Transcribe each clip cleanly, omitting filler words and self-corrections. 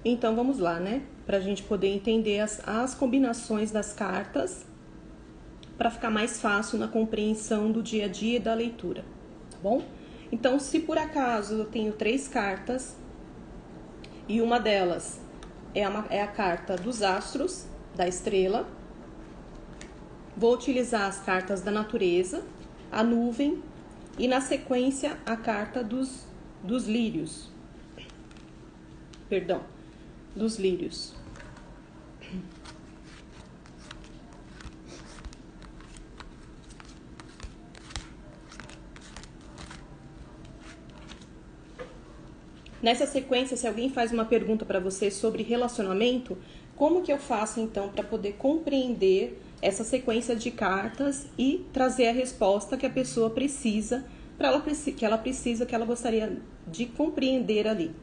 Então vamos lá, né? Para a gente poder entender as combinações das cartas, para ficar mais fácil na compreensão do dia a dia e da leitura, tá bom? Então, se por acaso eu tenho 3 cartas e uma delas é a carta dos astros, da estrela, vou utilizar as cartas da natureza, a nuvem e na sequência a carta dos lírios. Perdão, dos lírios. Nessa sequência, se alguém faz uma pergunta para você sobre relacionamento, como que eu faço então para poder compreender essa sequência de cartas e trazer a resposta que a pessoa precisa, que ela gostaria de compreender ali?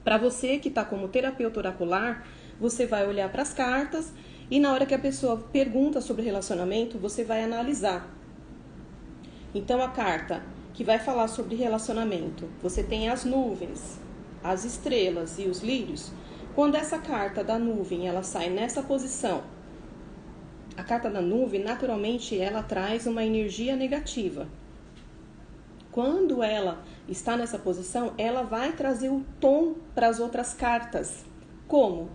Para você que está como terapeuta oracular, você vai olhar para as cartas e na hora que a pessoa pergunta sobre relacionamento, você vai analisar. Então, a carta que vai falar sobre relacionamento, você tem as nuvens, as estrelas e os lírios. Quando essa carta da nuvem, ela sai nessa posição, a carta da nuvem, naturalmente, ela traz uma energia negativa. Quando ela está nessa posição, ela vai trazer o tom para as outras cartas. Como?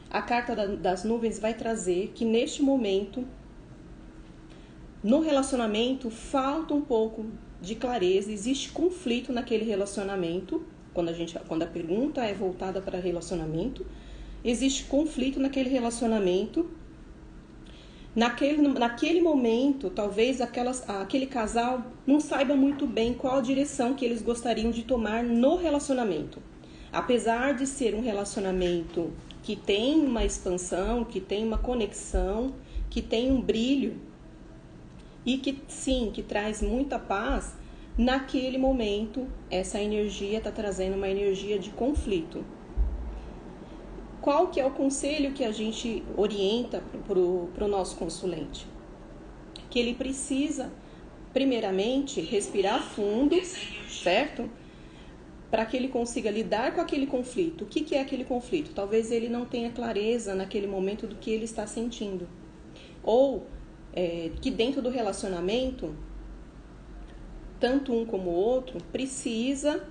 A carta das nuvens vai trazer que neste momento, no relacionamento, falta um pouco de clareza, existe conflito naquele relacionamento. Quando a pergunta é voltada para relacionamento, existe conflito naquele relacionamento. Naquele momento, talvez aquele casal não saiba muito bem qual a direção que eles gostariam de tomar no relacionamento. Apesar de ser um relacionamento que tem uma expansão, que tem uma conexão, que tem um brilho e que traz muita paz, naquele momento essa energia está trazendo uma energia de conflito. Qual que é o conselho que a gente orienta para o nosso consulente? Que ele precisa, primeiramente, respirar fundo, certo? Para que ele consiga lidar com aquele conflito. O que é aquele conflito? Talvez ele não tenha clareza naquele momento do que ele está sentindo. Ou que dentro do relacionamento, tanto um como o outro, precisa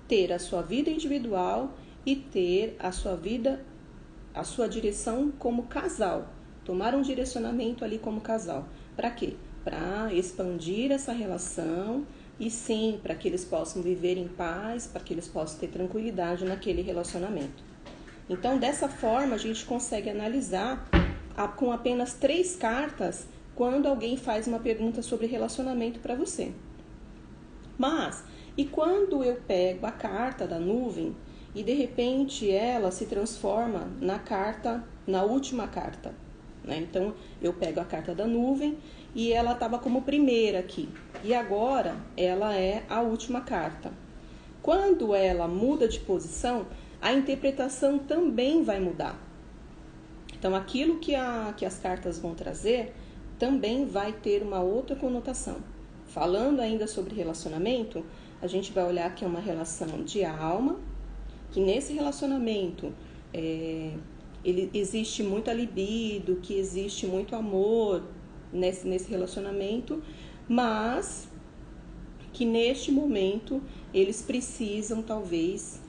ter a sua vida individual e ter a sua direção como casal. Tomar um direcionamento ali como casal. Para quê? Para expandir essa relação e sim, para que eles possam viver em paz, para que eles possam ter tranquilidade naquele relacionamento. Então, dessa forma, a gente consegue analisar com apenas 3 cartas quando alguém faz uma pergunta sobre relacionamento para você. Mas, e quando eu pego a carta da nuvem e de repente ela se transforma na última carta, né? Então, eu pego a carta da nuvem e ela estava como primeira aqui. E agora ela é a última carta. Quando ela muda de posição, a interpretação também vai mudar. Então, aquilo que as cartas vão trazer também vai ter uma outra conotação. Falando ainda sobre relacionamento, a gente vai olhar que é uma relação de alma, que nesse relacionamento existe muita libido, que existe muito amor nesse relacionamento, mas que neste momento eles precisam talvez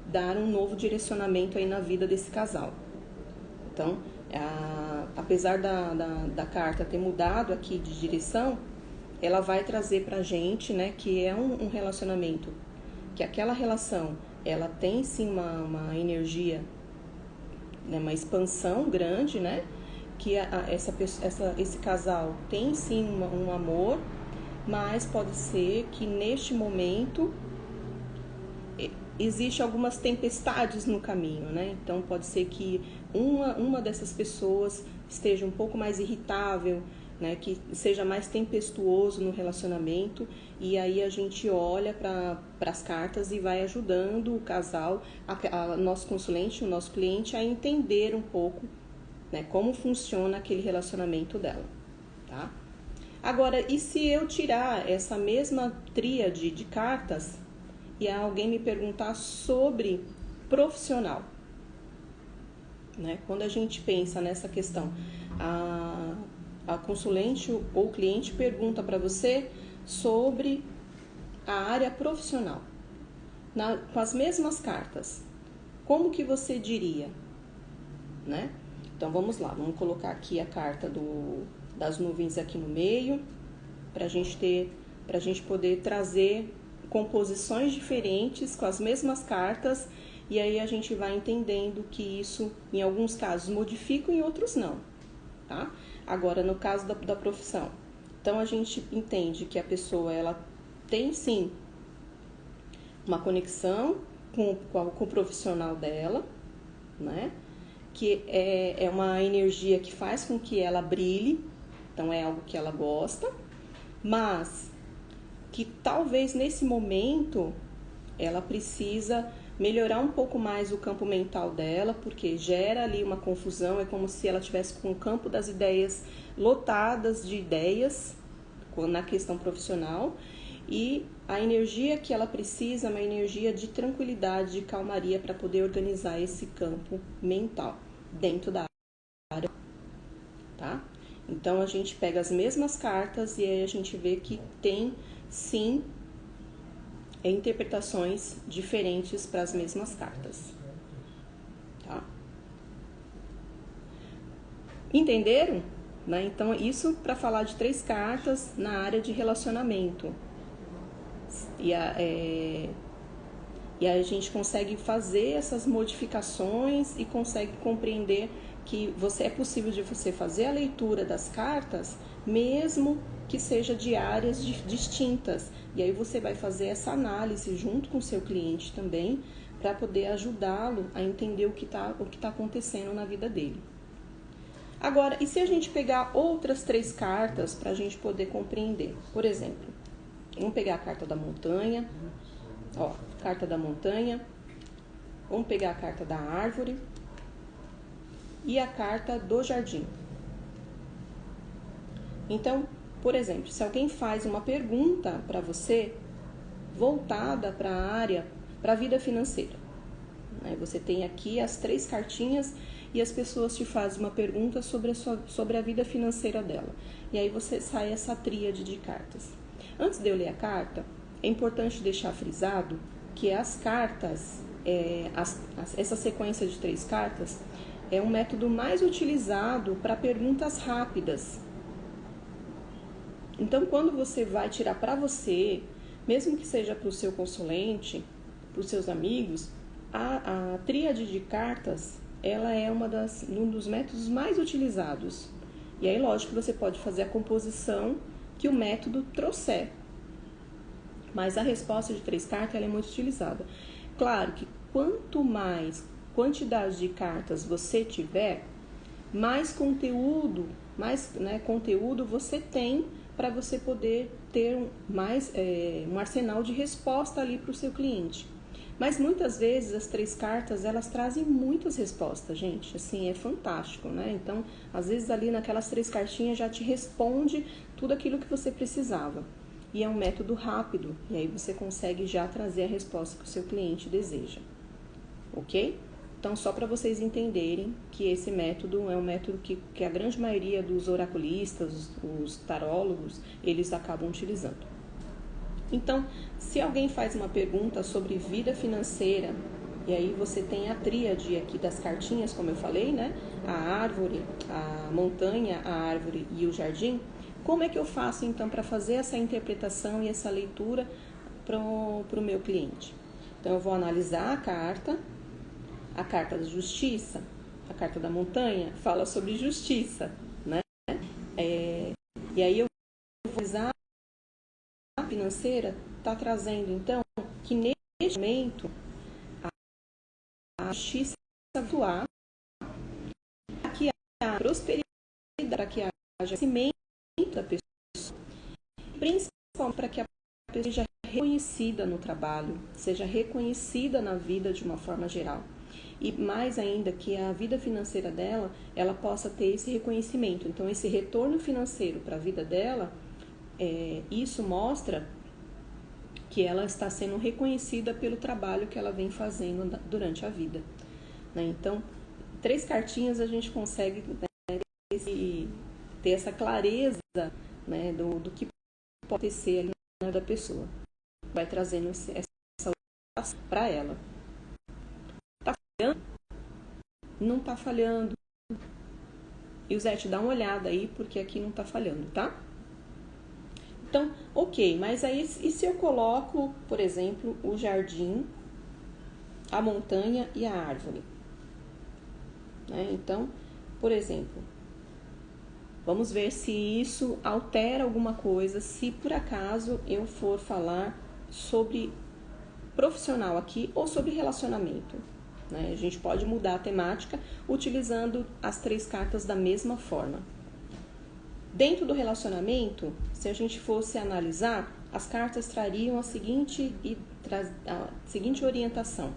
dar um novo direcionamento aí na vida desse casal. Então, apesar da carta ter mudado aqui de direção, ela vai trazer pra gente, né, que é um relacionamento, que aquela relação, ela tem sim uma energia, né, uma expansão grande, né, que esse casal tem sim um amor, mas pode ser que neste momento existe algumas tempestades no caminho, né? Então pode ser que uma dessas pessoas esteja um pouco mais irritável, né? Que seja mais tempestuoso no relacionamento, e aí a gente olha para as cartas e vai ajudando o casal, nosso consulente, o nosso cliente, a entender um pouco, né, como funciona aquele relacionamento dela, tá? Agora, e se eu tirar essa mesma tríade de cartas e alguém me perguntar sobre profissional, né? Quando a gente pensa nessa questão, a consulente ou o cliente pergunta para você sobre a área profissional, com as mesmas cartas, como que você diria, né? Então vamos lá, vamos colocar aqui a carta das nuvens aqui no meio, para a gente poder trazer composições diferentes com as mesmas cartas, e aí a gente vai entendendo que isso, em alguns casos, modifica e em outros não, tá? Agora, no caso da profissão, então a gente entende que a pessoa, ela tem sim uma conexão com o profissional dela, né? Que é uma energia que faz com que ela brilhe, então é algo que ela gosta, mas que talvez nesse momento ela precisa melhorar um pouco mais o campo mental dela, porque gera ali uma confusão, é como se ela tivesse com o campo das ideias lotadas de ideias na questão profissional, e a energia que ela precisa é uma energia de tranquilidade, de calmaria para poder organizar esse campo mental dentro da área, tá? Então a gente pega as mesmas cartas e aí a gente vê que tem sim interpretações diferentes para as mesmas cartas, tá? Entenderam? Né? Então isso para falar de 3 cartas na área de relacionamento. E a gente consegue fazer essas modificações e consegue compreender que é possível de você fazer a leitura das cartas, mesmo que seja de áreas distintas. E aí você vai fazer essa análise junto com o seu cliente também, para poder ajudá-lo a entender o que tá acontecendo na vida dele. Agora, e se a gente pegar outras 3 cartas para a gente poder compreender? Por exemplo, vamos pegar a carta da montanha, ó, carta da montanha, vamos pegar a carta da árvore e a carta do jardim. Então, por exemplo, se alguém faz uma pergunta para você voltada para a área, para a vida financeira, né? Você tem aqui as 3 cartinhas e as pessoas te fazem uma pergunta sobre a vida financeira dela. E aí você sai essa tríade de cartas. Antes de eu ler a carta, é importante deixar frisado que as cartas, essa sequência de 3 cartas, é um método mais utilizado para perguntas rápidas. Então, quando você vai tirar para você, mesmo que seja para o seu consulente, para os seus amigos, a tríade de cartas, ela é um dos métodos mais utilizados. E aí, lógico, você pode fazer a composição que o método trouxer. Mas a resposta de 3 cartas ela é muito utilizada. Claro que quanto mais quantidade de cartas você tiver, mais conteúdo você tem para você poder ter um arsenal de resposta ali para o seu cliente. Mas muitas vezes as 3 cartas, elas trazem muitas respostas, gente. Assim, é fantástico, né? Então, às vezes ali naquelas 3 cartinhas já te responde tudo aquilo que você precisava. E é um método rápido, e aí você consegue já trazer a resposta que o seu cliente deseja. Ok? Então, só para vocês entenderem que esse método é um método que a grande maioria dos oraculistas, os tarólogos, eles acabam utilizando. Então, se alguém faz uma pergunta sobre vida financeira, e aí você tem a tríade aqui das cartinhas, como eu falei, né? A árvore, a montanha, a árvore e o jardim. Como é que eu faço, então, para fazer essa interpretação e essa leitura para o meu cliente? Então, eu vou analisar a carta da justiça, a carta da montanha, fala sobre justiça, né? E aí eu vou analisar a financeira, está trazendo, então, que neste momento a justiça vai atuar para que haja prosperidade, para que haja crescimento da pessoa, principalmente para que a pessoa seja reconhecida no trabalho, seja reconhecida na vida de uma forma geral. E mais ainda, que a vida financeira dela, ela possa ter esse reconhecimento. Então, esse retorno financeiro para a vida dela, isso mostra que ela está sendo reconhecida pelo trabalho que ela vem fazendo durante a vida, né? Então, 3 cartinhas a gente consegue, né, ter essa clareza, né, do que pode ser ali na vida da pessoa. Vai trazendo essa orientação para ela. Tá falhando? Não tá falhando. E o Zé, te dá uma olhada aí, porque aqui não tá falhando, tá? Então, ok, mas aí e se eu coloco, por exemplo, o jardim, a montanha e a árvore? Né? Então, por exemplo, vamos ver se isso altera alguma coisa, se por acaso eu for falar sobre profissional aqui ou sobre relacionamento. Né? A gente pode mudar a temática utilizando as 3 cartas da mesma forma. Dentro do relacionamento, se a gente fosse analisar, as cartas trariam a seguinte orientação.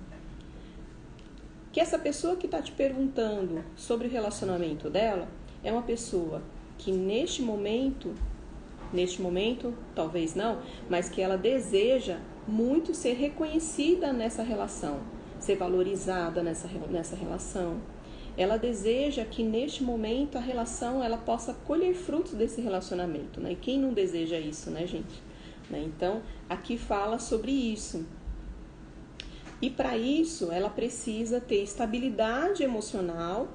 Que essa pessoa que está te perguntando sobre o relacionamento dela é uma pessoa que neste momento, talvez não, mas que ela deseja muito ser reconhecida nessa relação, ser valorizada nessa relação. Ela deseja que neste momento a relação ela possa colher frutos desse relacionamento, né? E quem não deseja isso, né, gente? Né? Então, aqui fala sobre isso. E para isso, ela precisa ter estabilidade emocional.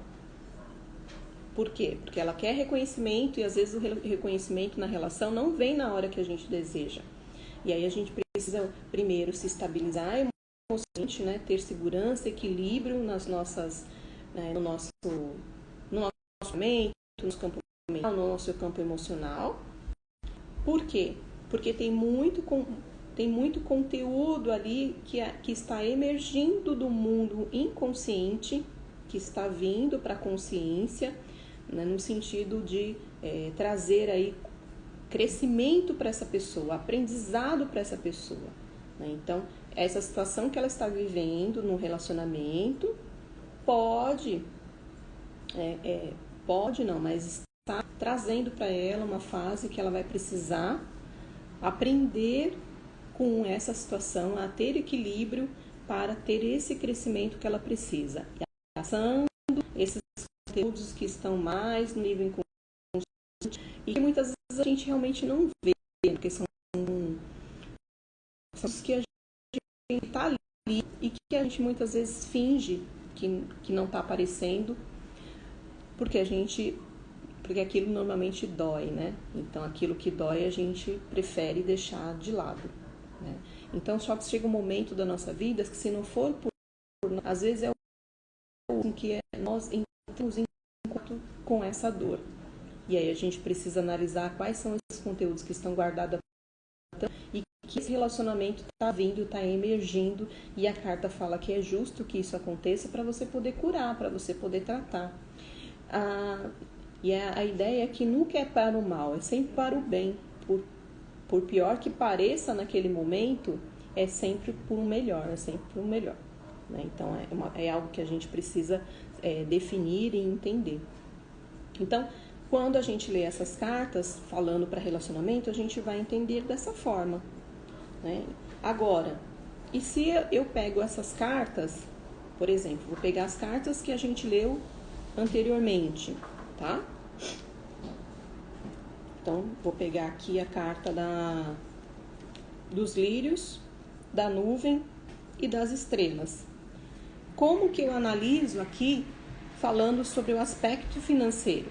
Por quê? Porque ela quer reconhecimento e às vezes o reconhecimento na relação não vem na hora que a gente deseja. E aí a gente precisa primeiro se estabilizar emocionalmente, né? Ter segurança, equilíbrio nas nossas, no nosso mente, no nosso campo emocional. Por quê? Porque tem muito conteúdo ali que está emergindo do mundo inconsciente, que está vindo para a consciência, né, no sentido de trazer aí crescimento para essa pessoa, aprendizado para essa pessoa. Né? Então, essa situação que ela está vivendo no relacionamento pode não, mas está trazendo para ela uma fase que ela vai precisar aprender com essa situação, a ter equilíbrio para ter esse crescimento que ela precisa. E passando esses conteúdos que estão mais no nível inconsciente e que muitas vezes a gente realmente não vê, porque são os que a gente está ali e que a gente muitas vezes finge que não está aparecendo, porque aquilo normalmente dói, né? Então, aquilo que dói a gente prefere deixar de lado, né? Então, só que chega um momento da nossa vida que se não for por às vezes é o que nós entramos em contato com essa dor. E aí a gente precisa analisar quais são esses conteúdos que estão guardados e que esse relacionamento está vindo, está emergindo, e a carta fala que é justo que isso aconteça para você poder curar, para você poder tratar. E a ideia é que nunca é para o mal, é sempre para o bem. Por pior que pareça naquele momento, é sempre por um melhor, é sempre por um melhor. Né? Então, é algo que a gente precisa definir e entender. Então, quando a gente lê essas cartas falando para relacionamento, a gente vai entender dessa forma. Né? Agora, e se eu pego essas cartas, por exemplo, vou pegar as cartas que a gente leu anteriormente, tá? Então, vou pegar aqui a carta dos lírios, da nuvem e das estrelas. Como que eu analiso aqui falando sobre o aspecto financeiro?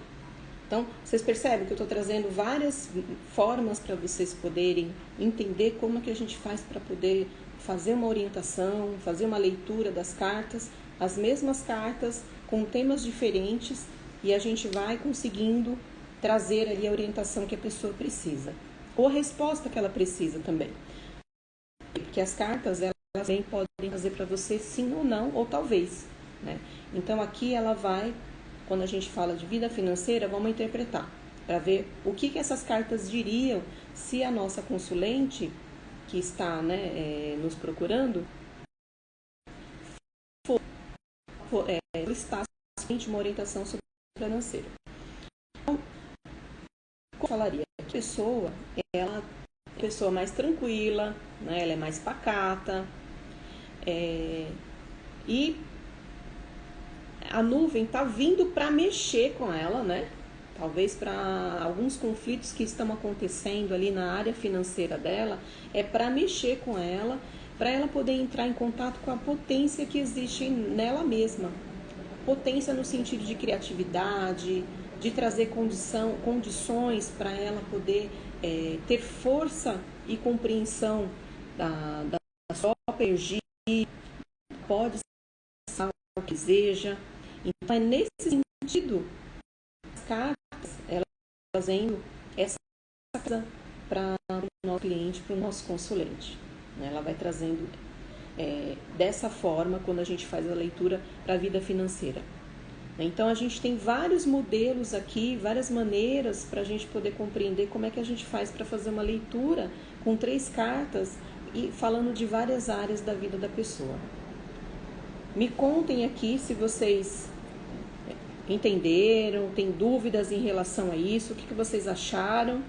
Então, vocês percebem que eu estou trazendo várias formas para vocês poderem entender como é que a gente faz para poder fazer uma orientação, fazer uma leitura das cartas, as mesmas cartas com temas diferentes, e a gente vai conseguindo trazer ali a orientação que a pessoa precisa, ou a resposta que ela precisa também. Porque as cartas, elas também podem fazer para você sim ou não, ou talvez, né? Então aqui ela vai, quando a gente fala de vida financeira, vamos interpretar, para ver o que essas cartas diriam se a nossa consulente, que está, né, nos procurando, solicitar uma orientação sobre a financeira. Então, como eu falaria, a pessoa, ela pessoa mais tranquila, né? Ela é mais pacata. E a nuvem está vindo para mexer com ela, né? Talvez para alguns conflitos que estão acontecendo ali na área financeira dela, é para mexer com ela, para ela poder entrar em contato com a potência que existe nela mesma. Potência no sentido de criatividade, de trazer condições para ela poder ter força e compreensão da sua energia, pode ser o que deseja. Então, é nesse sentido, as cartas, elas trazendo essa coisa para o nosso cliente, para o nosso consulente. Ela vai trazendo dessa forma quando a gente faz a leitura para a vida financeira. Então, a gente tem vários modelos aqui, várias maneiras para a gente poder compreender como é que a gente faz para fazer uma leitura com 3 cartas e falando de várias áreas da vida da pessoa. Me contem aqui se vocês entenderam, tem dúvidas em relação a isso, o que vocês acharam.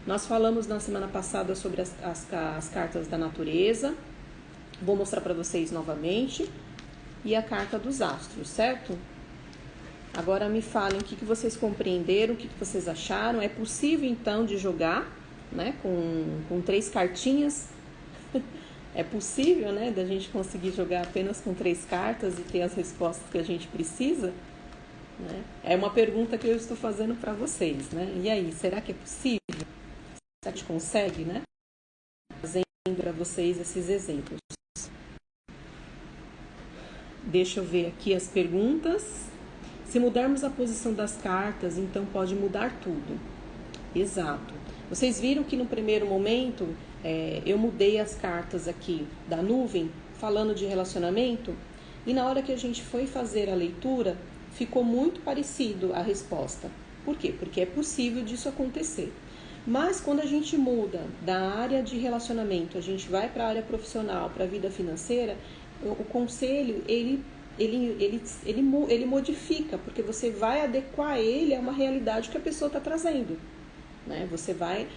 Nós falamos na semana passada sobre as cartas da natureza. Vou mostrar para vocês novamente. E a carta dos astros, certo? Agora me falem o que vocês compreenderam, o que vocês acharam. É possível então de jogar, né, com 3 cartinhas? É possível, né, da gente conseguir jogar apenas com 3 cartas e ter as respostas que a gente precisa? Né? É uma pergunta que eu estou fazendo para vocês, né? E aí, será que é possível? Será que a gente consegue, né? Fazendo para vocês esses exemplos. Deixa eu ver aqui as perguntas. Se mudarmos a posição das cartas, então pode mudar tudo. Exato. Vocês viram que no primeiro momento eu mudei as cartas aqui da nuvem, falando de relacionamento, e na hora que a gente foi fazer a leitura, ficou muito parecido a resposta. Por quê? Porque é possível disso acontecer. Mas quando a gente muda da área de relacionamento, a gente vai para a área profissional, para a vida financeira, o conselho, ele modifica, porque você vai adequar ele a uma realidade que a pessoa está trazendo. Né? Você vai...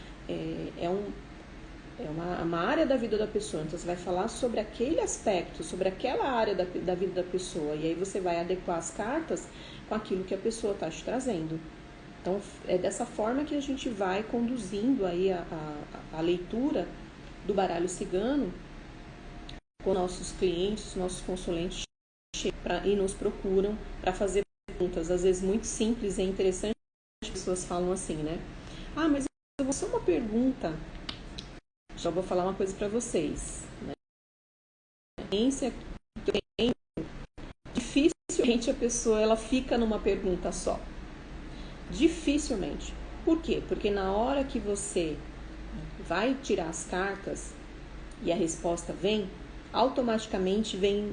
É uma área da vida da pessoa, então você vai falar sobre aquele aspecto, sobre aquela área da vida da pessoa, e aí você vai adequar as cartas com aquilo que a pessoa está te trazendo. Então, é dessa forma que a gente vai conduzindo aí a leitura do baralho cigano com nossos clientes, nossos consulentes chegam e nos procuram para fazer perguntas, às vezes muito simples. É interessante que as pessoas falam assim, né? Ah, mas eu vou só uma pergunta. Já vou falar uma coisa para vocês. Né? A experiência que eu tenho, dificilmente a pessoa ela fica numa pergunta só. Dificilmente. Por quê? Porque na hora que você vai tirar as cartas e a resposta vem, automaticamente vem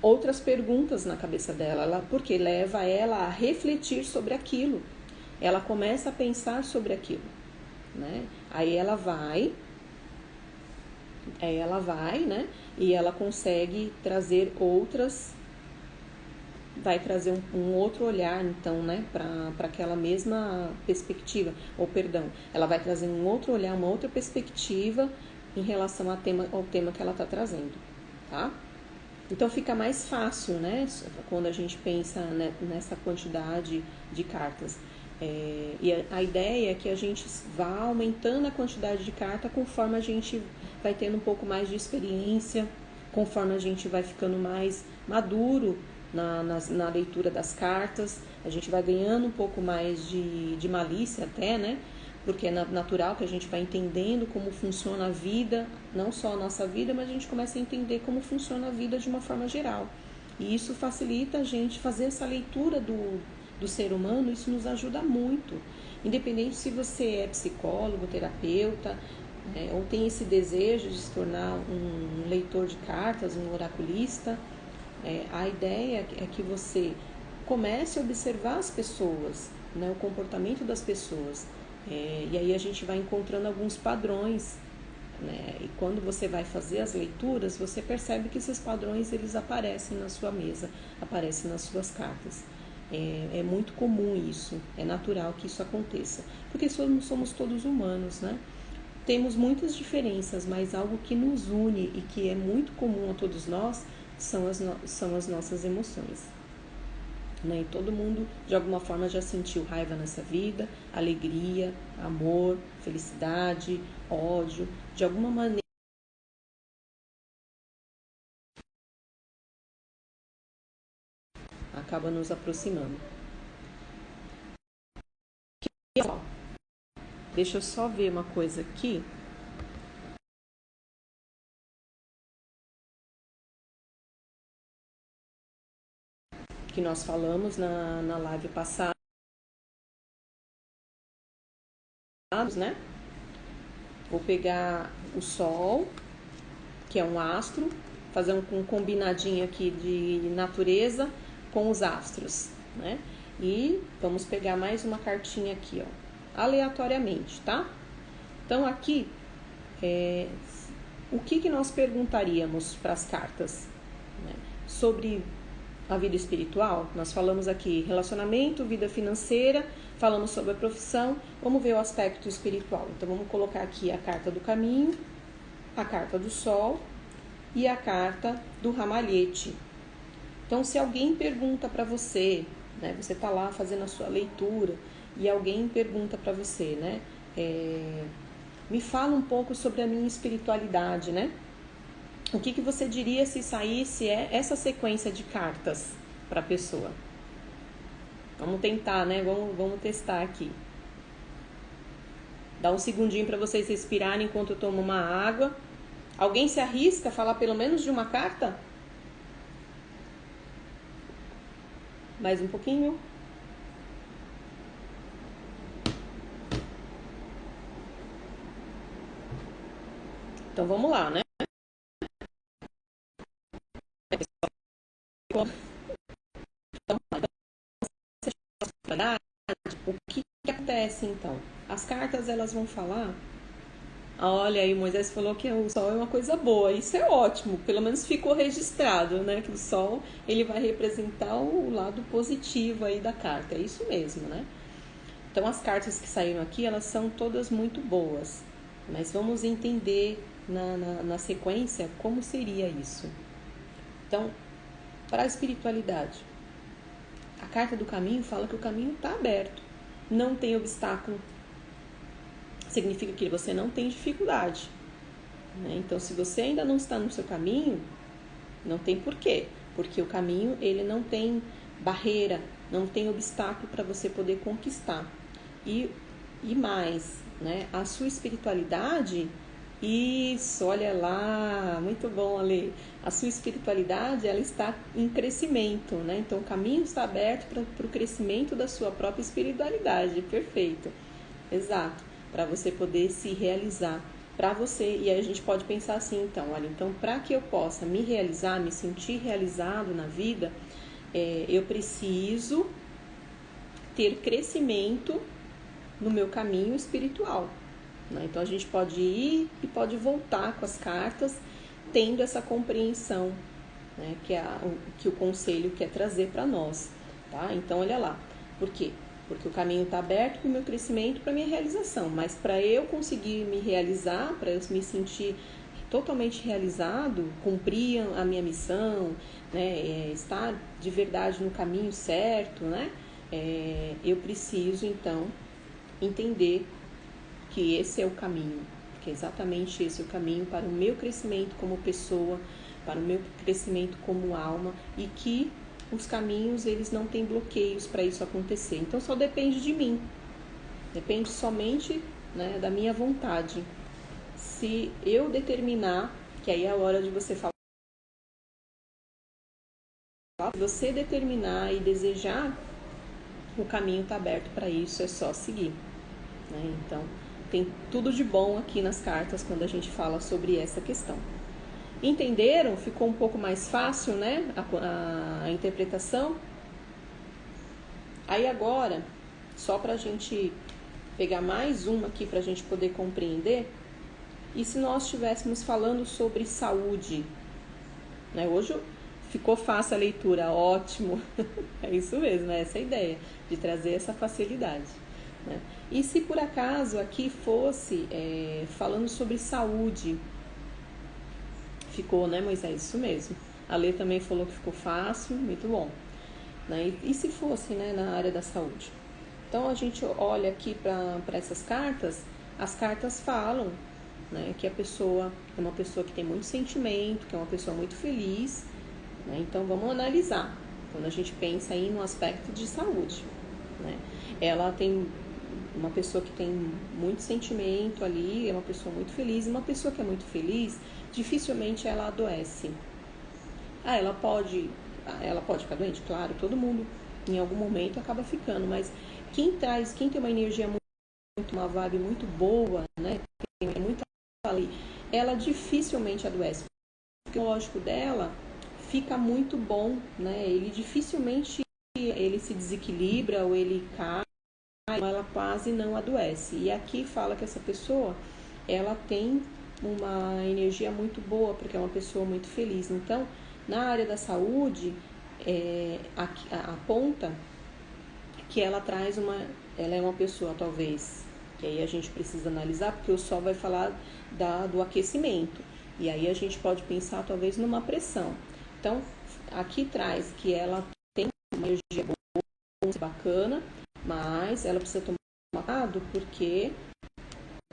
outras perguntas na cabeça dela, porque leva ela a refletir sobre aquilo. Ela começa a pensar sobre aquilo. Né? Aí ela vai, né? E ela consegue trazer outras, vai trazer um outro olhar, então, né? Para aquela mesma perspectiva, ou perdão, ela vai trazer um outro olhar, uma outra perspectiva em relação ao tema que ela está trazendo, tá? Então fica mais fácil, né? Quando a gente pensa nessa quantidade de cartas. E a ideia é que a gente vá aumentando a quantidade de carta conforme a gente vai tendo um pouco mais de experiência, conforme a gente vai ficando mais maduro na leitura das cartas, a gente vai ganhando um pouco mais de malícia até, né? Porque é natural que a gente vai entendendo como funciona a vida, não só a nossa vida, mas a gente começa a entender como funciona a vida de uma forma geral. E isso facilita a gente fazer essa leitura do ser humano, isso nos ajuda muito. Independente se você é psicólogo, terapeuta, ou tem esse desejo de se tornar um leitor de cartas, um oraculista, a ideia é que você comece a observar as pessoas, né, o comportamento das pessoas. E aí a gente vai encontrando alguns padrões, né? E quando você vai fazer as leituras, você percebe que esses padrões eles aparecem na sua mesa, aparecem nas suas cartas. É muito comum isso, é natural que isso aconteça, porque somos todos humanos, né? temos muitas diferenças, mas algo que nos une e que é muito comum a todos nós são as nossas emoções. Né? E todo mundo, de alguma forma, já sentiu raiva nessa vida, alegria, amor, felicidade, ódio. De alguma maneira, acaba nos aproximando. Deixa eu só ver uma coisa aqui. Que nós falamos na live passada, né? Vou pegar o Sol, que é um astro, fazer um combinadinho aqui de natureza com os astros, né? E vamos pegar mais uma cartinha aqui, ó, aleatoriamente, tá? Então aqui, o que nós perguntaríamos para as cartas, né? Sobre a vida espiritual? Nós falamos aqui relacionamento, vida financeira, falamos sobre a profissão, vamos ver o aspecto espiritual. Então vamos colocar aqui a carta do caminho, a carta do sol e a carta do ramalhete. Então se alguém pergunta para você, né, você está lá fazendo a sua leitura e alguém pergunta para você, né, me fala um pouco sobre a minha espiritualidade, né? O que você diria se saísse essa sequência de cartas para a pessoa? Vamos tentar, né? Vamos testar aqui. Dá um segundinho para vocês respirarem enquanto eu tomo uma água. Alguém se arrisca a falar pelo menos de uma carta? Mais um pouquinho. Então vamos lá, né? O que acontece então? As cartas elas vão falar. Olha aí, Moisés falou que o sol é uma coisa boa. Isso é ótimo, pelo menos ficou registrado, né? Que o sol ele vai representar o lado positivo aí da carta. É isso mesmo, né? Então as cartas que saíram aqui elas são todas muito boas, mas vamos entender na sequência como seria isso. Então, para a espiritualidade, a carta do caminho fala que o caminho está aberto, não tem obstáculo. Significa que você não tem dificuldade, né? Então, se você ainda não está no seu caminho, não tem porquê, porque o caminho ele não tem barreira, não tem obstáculo para você poder conquistar. E mais, né? A sua espiritualidade, isso, olha lá, muito bom, Ale. A sua espiritualidade, ela está em crescimento, né? Então, o caminho está aberto para o crescimento da sua própria espiritualidade, perfeito, exato, para você poder se realizar, para você, e aí a gente pode pensar assim, então, olha, então, para que eu possa me realizar, me sentir realizado na vida, eu preciso ter crescimento no meu caminho espiritual. Então a gente pode ir e pode voltar com as cartas, tendo essa compreensão, né, que o conselho quer trazer para nós, tá? Então olha lá, por quê? Porque o caminho está aberto para o meu crescimento, para a minha realização, mas para eu conseguir me realizar, para eu me sentir totalmente realizado, cumprir a minha missão, né, estar de verdade no caminho certo, né, eu preciso então entender que esse é o caminho, que é exatamente esse o caminho para o meu crescimento como pessoa, para o meu crescimento como alma, e que os caminhos eles não têm bloqueios para isso acontecer. Então só depende de mim, depende somente, né, da minha vontade. Se eu determinar, que aí é a hora de você falar, se você determinar e desejar, o caminho está aberto para isso, é só seguir, né? Então tem tudo de bom aqui nas cartas quando a gente fala sobre essa questão. Entenderam? Ficou um pouco mais fácil, né? A interpretação. Aí agora, só para a gente pegar mais uma aqui para a gente poder compreender, e se nós estivéssemos falando sobre saúde, né? Hoje ficou fácil a leitura, ótimo. É isso mesmo, é essa a ideia, de trazer essa facilidade. né? E se por acaso aqui fosse falando sobre saúde, ficou, né, Moisés? Isso mesmo. A Lê também falou que ficou fácil, muito bom. Né? E se fosse, né, na área da saúde? Então a gente olha aqui para essas cartas, as cartas falam, né, que a pessoa é uma pessoa que tem muito sentimento, que é uma pessoa muito feliz, né? Então vamos analisar quando a gente pensa aí no aspecto de saúde, né? Ela tem uma pessoa que tem muito sentimento ali, é uma pessoa muito feliz, e uma pessoa que é muito feliz, dificilmente ela adoece. Ela pode ficar doente? Claro, todo mundo em algum momento acaba ficando, mas quem tem uma energia uma vibe muito boa, né? Tem muita ali, ela dificilmente adoece. Porque o lógico dela fica muito bom, né? Ele dificilmente ele se desequilibra ou ele cai, ela quase não adoece. E aqui fala que essa pessoa, ela tem uma energia muito boa, porque é uma pessoa muito feliz. Então, na área da saúde, aponta que ela é uma pessoa, talvez, que aí a gente precisa analisar, porque o Sol vai falar do aquecimento, e aí a gente pode pensar, talvez, numa pressão. Então, aqui traz que ela tem uma energia boa, bacana, mas ela precisa tomar cuidado, porque,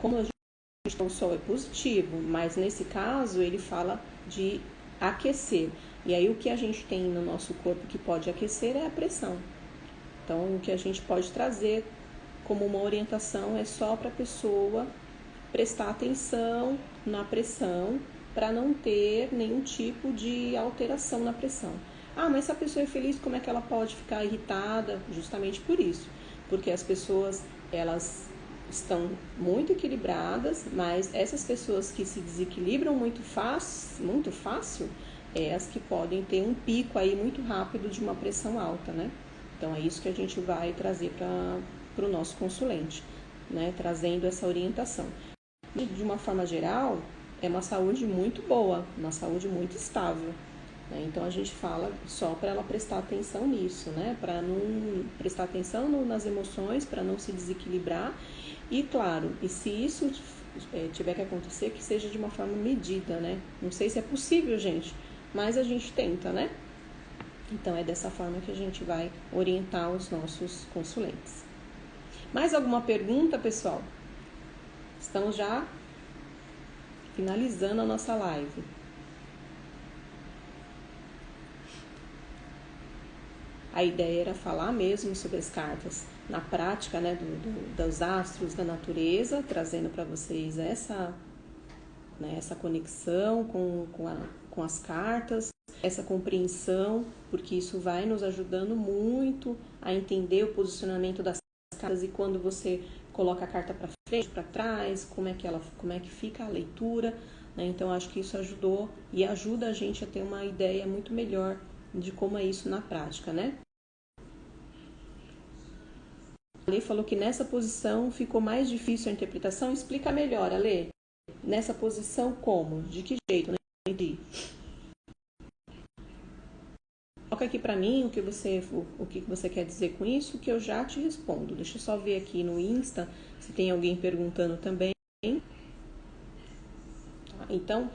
como a gente o Sol é positivo, mas nesse caso ele fala de aquecer. E aí o que a gente tem no nosso corpo que pode aquecer é a pressão. Então, o que a gente pode trazer como uma orientação é só para a pessoa prestar atenção na pressão para não ter nenhum tipo de alteração na pressão. Mas se a pessoa é feliz, como é que ela pode ficar irritada? Justamente por isso. Porque as pessoas, elas estão muito equilibradas, mas essas pessoas que se desequilibram muito fácil, as que podem ter um pico aí muito rápido de uma pressão alta, né? Então, é isso que a gente vai trazer para o nosso consulente, né? Trazendo essa orientação. E, de uma forma geral, é uma saúde muito boa, uma saúde muito estável, né? Então, a gente fala só para ela prestar atenção nisso, né? Para não prestar atenção nas emoções, para não se desequilibrar. E, claro, e se isso tiver que acontecer, que seja de uma forma medida, né? Não sei se é possível, gente, mas a gente tenta, né? Então, é dessa forma que a gente vai orientar os nossos consulentes. Mais alguma pergunta, pessoal? Estamos já finalizando a nossa live. A ideia era falar mesmo sobre as cartas na prática, né, dos astros, da natureza, trazendo para vocês essa conexão com as cartas, essa compreensão, porque isso vai nos ajudando muito a entender o posicionamento das cartas e quando você coloca a carta para frente, para trás, como é que fica a leitura, né? Então acho que isso ajudou e ajuda a gente a ter uma ideia muito melhor de como é isso na prática, né? A Lê falou que nessa posição ficou mais difícil a interpretação. Explica melhor, Lê. Nessa posição como? De que jeito? Não entendi. Coloca aqui para mim o que você quer dizer com isso, que eu já te respondo. Deixa eu só ver aqui no Insta se tem alguém perguntando também. Então,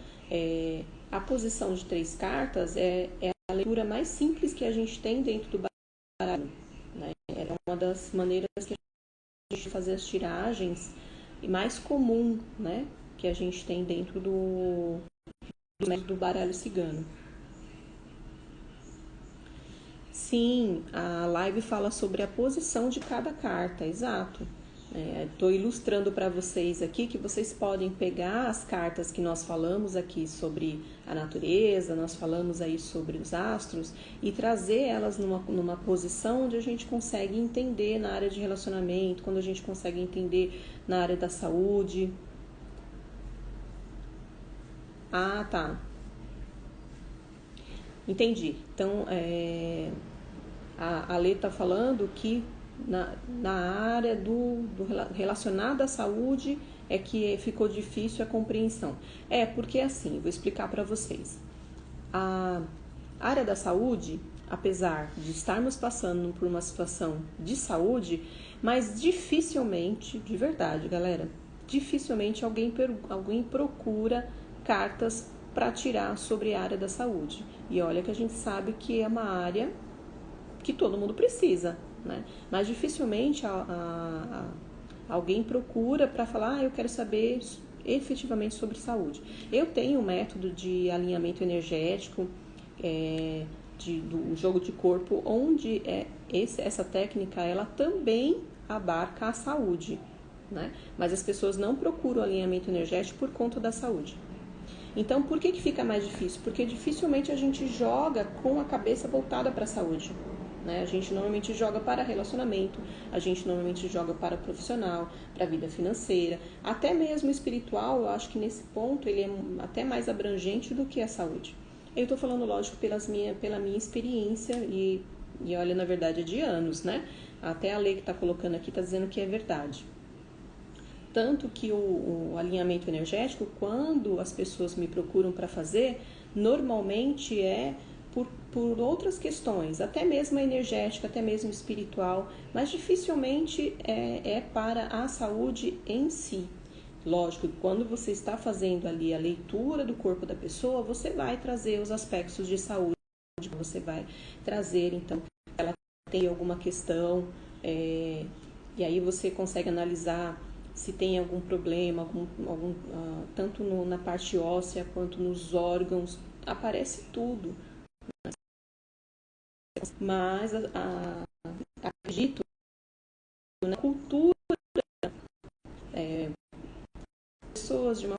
a posição de 3 cartas é a leitura mais simples que a gente tem dentro do baralho, né? É uma das maneiras que a gente faz as tiragens e mais comum, né, que a gente tem dentro do baralho cigano. Sim, a live fala sobre a posição de cada carta, exato. Estou ilustrando para vocês aqui que vocês podem pegar as cartas que nós falamos aqui sobre a natureza, nós falamos aí sobre os astros e trazer elas numa posição onde a gente consegue entender na área de relacionamento, quando a gente consegue entender na área da saúde. Ah, tá. Entendi. Então, a Lê está falando que na área do relacionado à saúde é que ficou difícil a compreensão. Porque assim, vou explicar para vocês. A área da saúde, apesar de estarmos passando por uma situação de saúde, mas dificilmente, de verdade, galera, dificilmente alguém procura cartas para tirar sobre a área da saúde. E olha que a gente sabe que é uma área que todo mundo precisa, né? Mas dificilmente alguém procura para falar, eu quero saber efetivamente sobre saúde. Eu tenho um método de alinhamento energético, do jogo de corpo, onde essa técnica ela também abarca a saúde, né? Mas as pessoas não procuram alinhamento energético por conta da saúde. Então, por que fica mais difícil? Porque dificilmente a gente joga com a cabeça voltada para a saúde. Né? A gente normalmente joga para relacionamento, a gente normalmente joga para profissional, para a vida financeira, até mesmo espiritual. Eu acho que nesse ponto ele é até mais abrangente do que a saúde. Eu estou falando, lógico, pela minha experiência e olha, na verdade é de anos, né? Até a lei que está colocando aqui está dizendo que é verdade. Tanto que o alinhamento energético, quando as pessoas me procuram para fazer, normalmente é por outras questões, até mesmo energética, até mesmo espiritual, mas dificilmente é para a saúde em si. Lógico que quando você está fazendo ali a leitura do corpo da pessoa, você vai trazer os aspectos de saúde, você vai trazer, então, ela tem alguma questão, e aí você consegue analisar se tem algum problema, tanto na parte óssea quanto nos órgãos, aparece tudo. Mas acredito na cultura, pessoas de uma